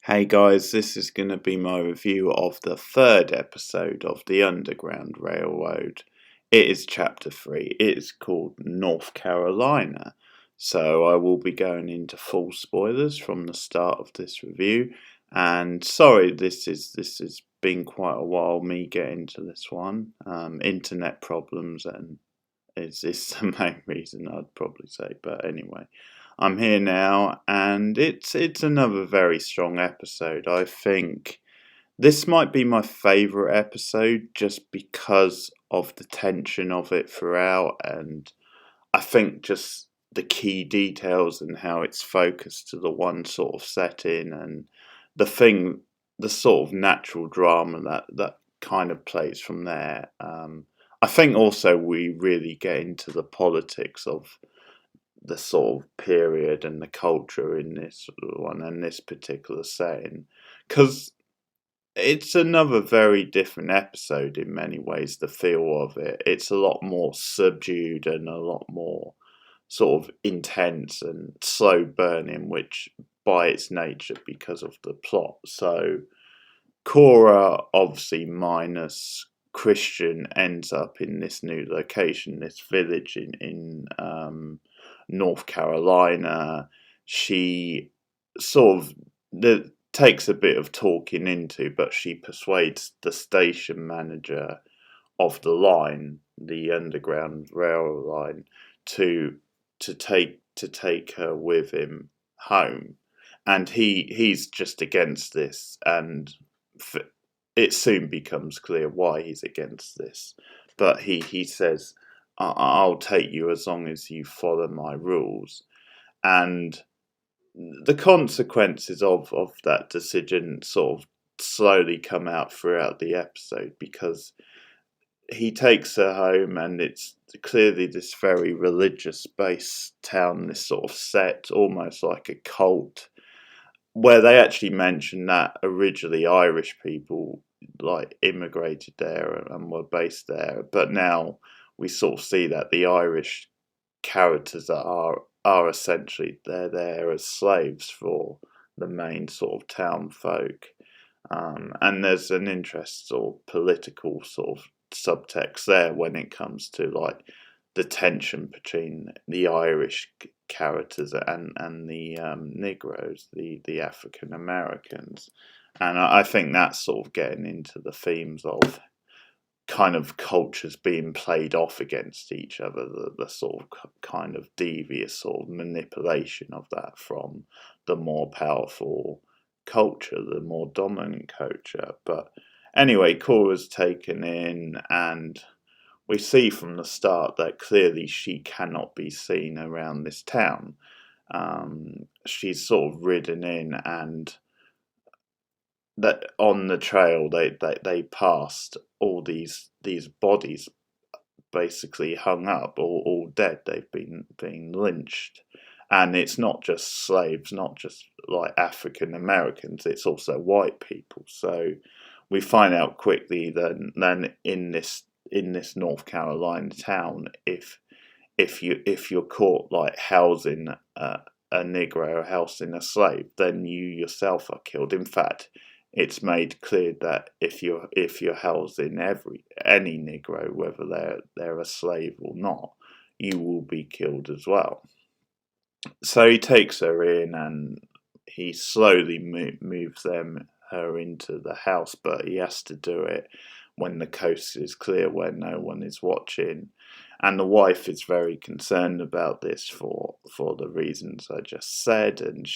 Hey guys, this is going to be my review of the third episode of the Underground Railroad. It is chapter 3. It is called North Carolina. So I will be going into full spoilers from the start of this review. And sorry, this has been quite a while me getting to this one. Internet problems and is the main reason I'd probably say. But anyway, I'm here now, and it's another very strong episode. I think this might be my favourite episode just because of the tension of it throughout, and I think just the key details and how it's focused to the one sort of setting and the thing, the sort of natural drama that kind of plays from there. I think also we really get into the politics of the sort of period and the culture in this one and this particular setting, because it's another very different episode in many ways. The feel of it's a lot more subdued and a lot more sort of intense and slow burning, which by its nature because of the plot. So Cora, obviously minus Christian, ends up in this new location, this village in North Carolina. She sort of takes a bit of talking into, but she persuades the station manager of the line, the Underground Rail line, to take her with him home, and he's just against this, and it soon becomes clear why he's against this. But he says, I'll take you as long as you follow my rules. And the consequences of that decision sort of slowly come out throughout the episode, because he takes her home, and it's clearly this very religious based town, this sort of set almost like a cult, where they actually mention that originally Irish people like immigrated there and were based there, but now we sort of see that the Irish characters are essentially they're there as slaves for the main sort of town folk. And there's an interest or political sort of subtext there when it comes to like the tension between the Irish characters and the Negroes, the African Americans, and I think that's sort of getting into the themes of kind of cultures being played off against each other, the sort of kind of devious sort of manipulation of that from the more powerful culture, the more dominant culture. But anyway, Cora's taken in, and we see from the start that clearly she cannot be seen around this town. She's sort of ridden in, and that on the trail they passed all these bodies basically hung up, all dead. They've been lynched, and it's not just slaves, not just like African Americans. It's also white people. So we find out quickly that in this North Carolina town, if you're caught like housing a Negro or housing a slave, then you yourself are killed. In fact, it's made clear that if you're housing any Negro, whether they're a slave or not, you will be killed as well. So he takes her in, and he slowly moves her into the house, but he has to do it when the coast is clear, when no one is watching. And the wife is very concerned about this for the reasons I just said, and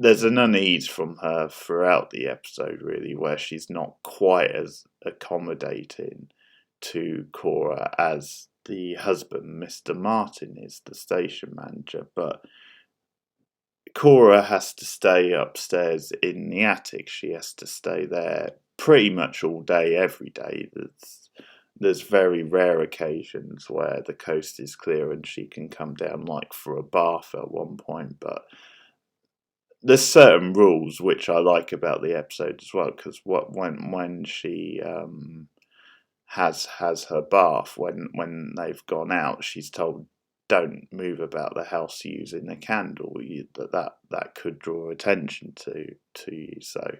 there's an unease from her throughout the episode, really, where she's not quite as accommodating to Cora as the husband, Mr. Martin, is, the station manager. But Cora has to stay upstairs in the attic. She has to stay there pretty much all day, every day. There's very rare occasions where the coast is clear and she can come down, like for a bath at one point. But there's certain rules which I like about the episode as well, because when she has her bath, when they've gone out, she's told don't move about the house using a candle. That could draw attention to you, so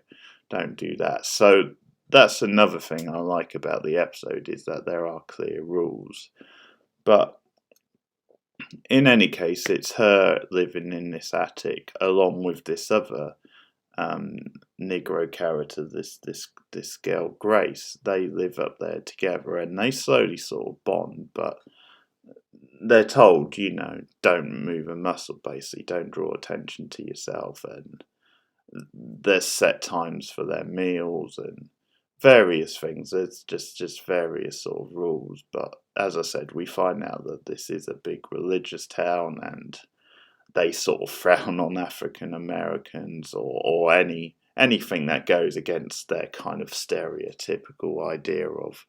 don't do that. So that's another thing I like about the episode, is that there are clear rules. But in any case, it's her living in this attic along with this other Negro character, this girl Grace. They live up there together, and they slowly sort of bond. But they're told, don't move a muscle. Basically, don't draw attention to yourself, and there's set times for their meals and various things. There's just various sort of rules. But as I said, we find out that this is a big religious town, and they sort of frown on African Americans or anything that goes against their kind of stereotypical idea of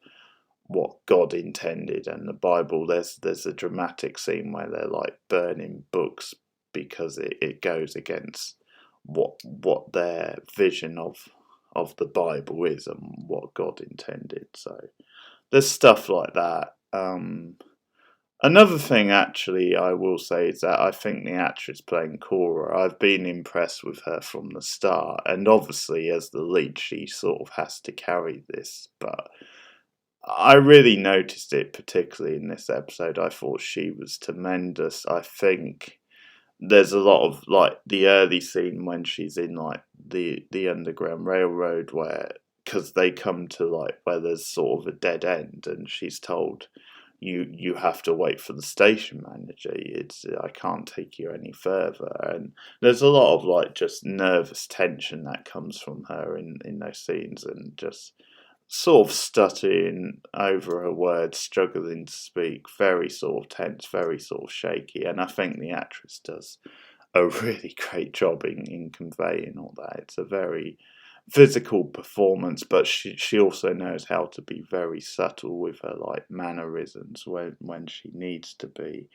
what God intended. And the Bible, there's a dramatic scene where they're like burning books because it goes against what their vision of the Bible is and what God intended. So there's stuff like that. Another thing, actually, I will say is that I think the actress playing Cora, I've been impressed with her from the start, and obviously as the lead she sort of has to carry this, but I really noticed it particularly in this episode. I thought she was tremendous. I think there's a lot of like the early scene when she's in like the Underground Railroad, where because they come to like where there's sort of a dead end, and she's told you have to wait for the station manager. I can't take you any further, and there's a lot of like just nervous tension that comes from her in those scenes, and just sort of stuttering over her words, struggling to speak, very sort of tense, very sort of shaky. And I think the actress does a really great job in conveying all that. It's a very physical performance, but she also knows how to be very subtle with her like mannerisms when she needs to be.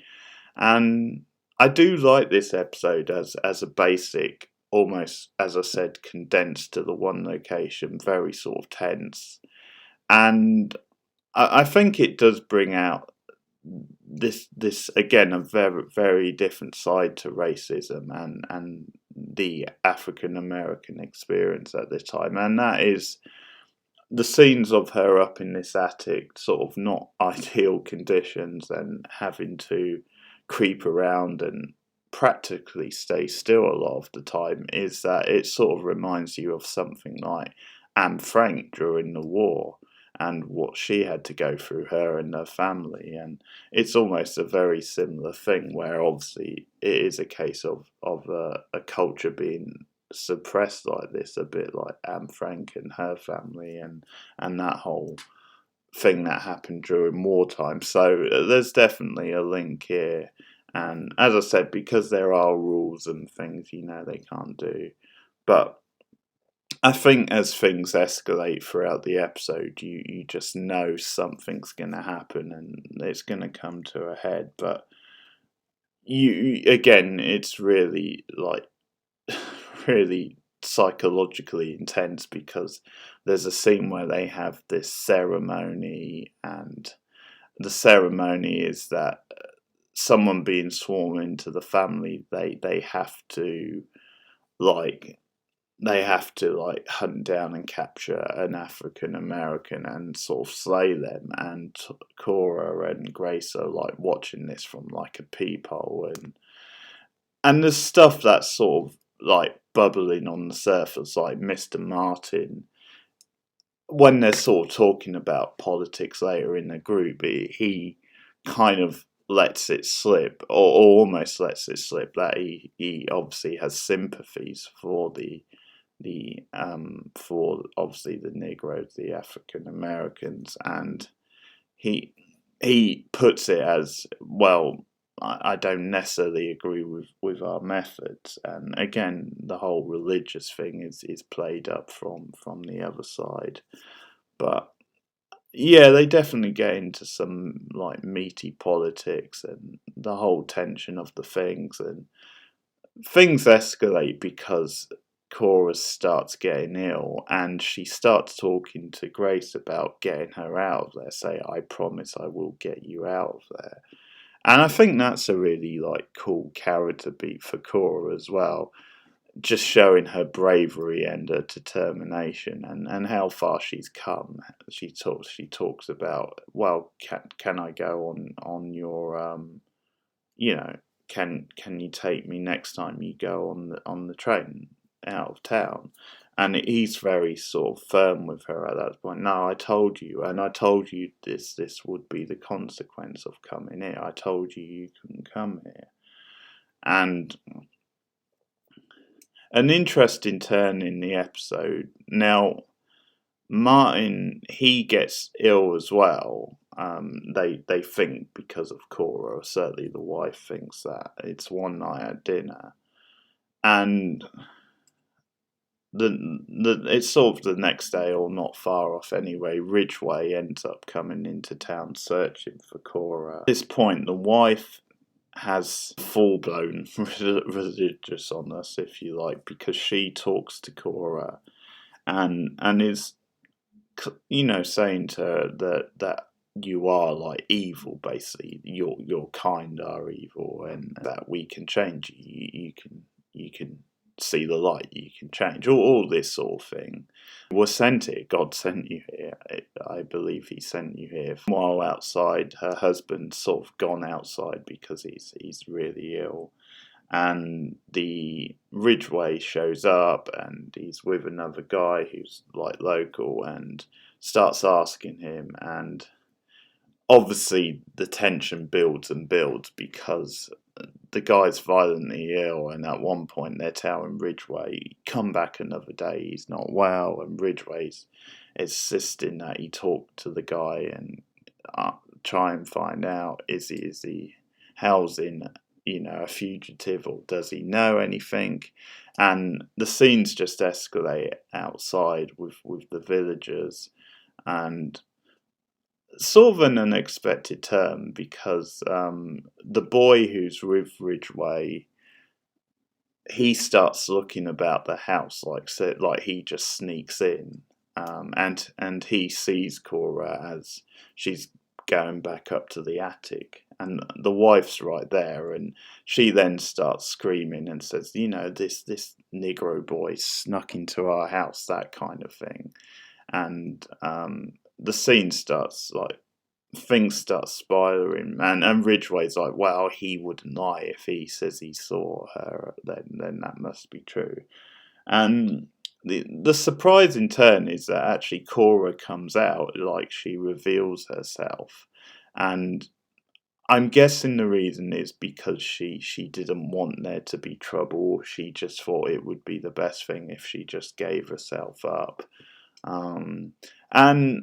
And I do like this episode as a basic, almost, as I said, condensed to the one location, very sort of tense. And I think it does bring out this again, a very very different side to racism and the African American experience at this time, and that is the scenes of her up in this attic, sort of not ideal conditions, and having to creep around and practically stay still a lot of the time, is that it sort of reminds you of something like Anne Frank during the war and what she had to go through, her and her family. And it's almost a very similar thing, where obviously it is a case of a culture being suppressed like this, a bit like Anne Frank and her family, and that whole thing that happened during wartime. So there's definitely a link here. And as I said, because there are rules and things they can't do. But I think as things escalate throughout the episode, you just know something's going to happen and it's going to come to a head. But again, it's really like really psychologically intense, because there's a scene where they have this ceremony, and the ceremony is that someone being sworn into the family, they have to like hunt down and capture an African American and sort of slay them. And Cora and Grace are like watching this from like a peephole, and there's stuff that's sort of like bubbling on the surface, like Mr. Martin, when they're sort of talking about politics later in the group, he kind of lets it slip, or almost lets it slip, that he obviously has sympathies for for obviously the Negroes, the African Americans, and he puts it as, well, I don't necessarily agree with our methods. And again, the whole religious thing is played up from the other side. But yeah, they definitely get into some like meaty politics and the whole tension of the things, and things escalate because Cora starts getting ill, and she starts talking to Grace about getting her out of there, say, I promise I will get you out of there. And I think that's a really like cool character beat for Cora as well, just showing her bravery and her determination, and how far she's come. She talks about, well, can I go on your you know, can you take me next time you go on the train out of town? And he's very sort of firm with her at that point. No, I told you, and I told you this would be the consequence of coming here. I told you couldn't come here. And an interesting turn in the episode. Now, Martin, he gets ill as well. They think because of Cora, or certainly the wife thinks that. It's one night at dinner, and it's sort of the next day, or not far off anyway. Ridgway ends up coming into town searching for Cora. At this point, the wife has full-blown religious on us, if you like, because she talks to Cora and is, saying to her that you are like evil, basically. Your kind are evil, and that we can change you. You can see the light. You can change. All this sort of thing. Was sent here. God sent you here. I believe He sent you here. While outside, her husband's sort of gone outside because he's really ill. And the Ridgway shows up, and he's with another guy who's like local, and starts asking him, and obviously the tension builds and builds because the guy's violently ill, and at one point they're telling Ridgway, come back another day, he's not well, and Ridgway's insisting that he talk to the guy and try and find out, is he housing a fugitive, or does he know anything? And the scenes just escalate outside with the villagers, and sort of an unexpected turn, because the boy who's with Ridgway, he starts looking about the house, like he just sneaks in, and he sees Cora as she's going back up to the attic, and the wife's right there, and she then starts screaming and says, this Negro boy snuck into our house, that kind of thing. And the scene starts, like, things start spiraling, and Ridgway's like, well, he wouldn't lie. If he says he saw her, then that must be true. And the surprising turn is that actually Cora comes out, like she reveals herself, and I'm guessing the reason is because she didn't want there to be trouble. She just thought it would be the best thing if she just gave herself up. And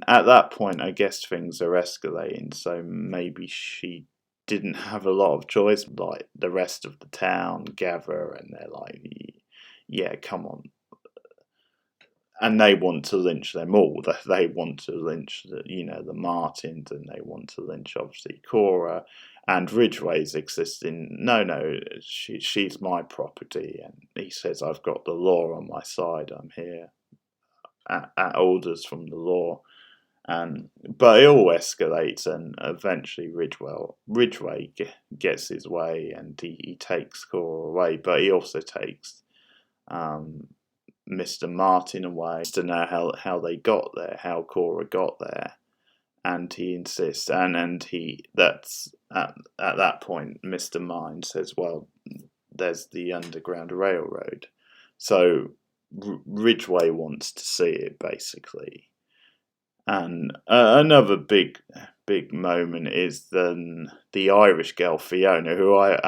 at that point, I guess things are escalating, so maybe she didn't have a lot of choice. Like, the rest of the town gather, and they're like, yeah, come on. And they want to lynch them all. They want to lynch the Martins, and they want to lynch, obviously, Cora. And Ridgway's existing. No, she's my property. And he says, I've got the law on my side. I'm here at orders from the law. But it all escalates, and eventually Ridgway gets his way, and he takes Cora away. But he also takes Mr. Martin away to know how they got there, how Cora got there, and he insists, and that's at that point Mr. Mine says, well, there's the Underground Railroad, so Ridgway wants to see it, basically. And another big moment is the Irish girl Fiona, who I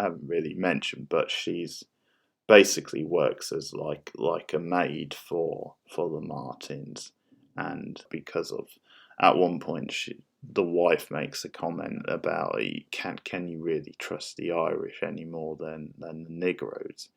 haven't really mentioned, but she's basically works as like a maid for the Martins, and because of, at one point, the wife makes a comment about, can you really trust the Irish any more than the Negroes?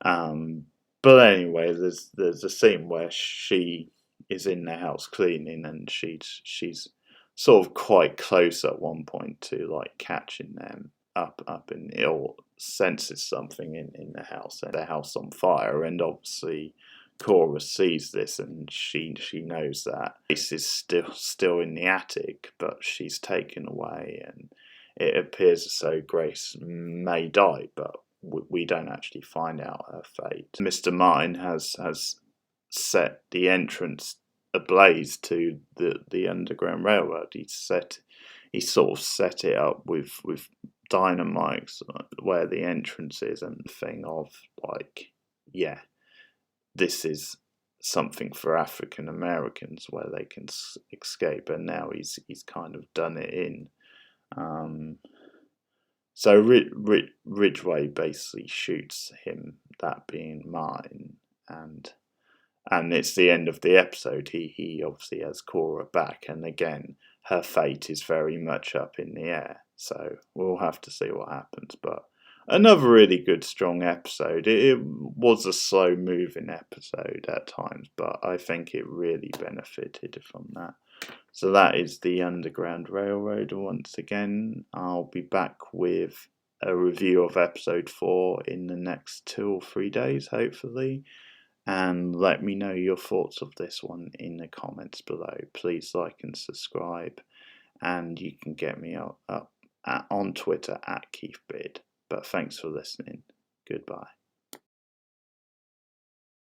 But anyway, there's a scene where she is in the house cleaning, and she's sort of quite close at one point to like catching them up in, or senses something in the house, and the house on fire. And obviously Cora sees this, and she knows that Ace is still in the attic, but she's taken away, and it appears as though Grace may die, but we don't actually find out her fate. Mr. Mine has set the entrance ablaze to the Underground Railroad. He sort of set it up with dynamites where the entrance is, and the thing of like, yeah, this is something for African Americans where they can escape, and now he's kind of done it in. So Ridgway basically shoots him, that being Mine, and it's the end of the episode. He obviously has Cora back, and again, her fate is very much up in the air. So we'll have to see what happens. But another really good, strong episode. It was a slow-moving episode at times, but I think it really benefited from that. So that is the Underground Railroad. Once again, I'll be back with a review of episode 4 in the next 2 or 3 days, hopefully. And let me know your thoughts of this one in the comments below. Please like and subscribe, and you can get me up on Twitter at KeithBeard. But thanks for listening. Goodbye.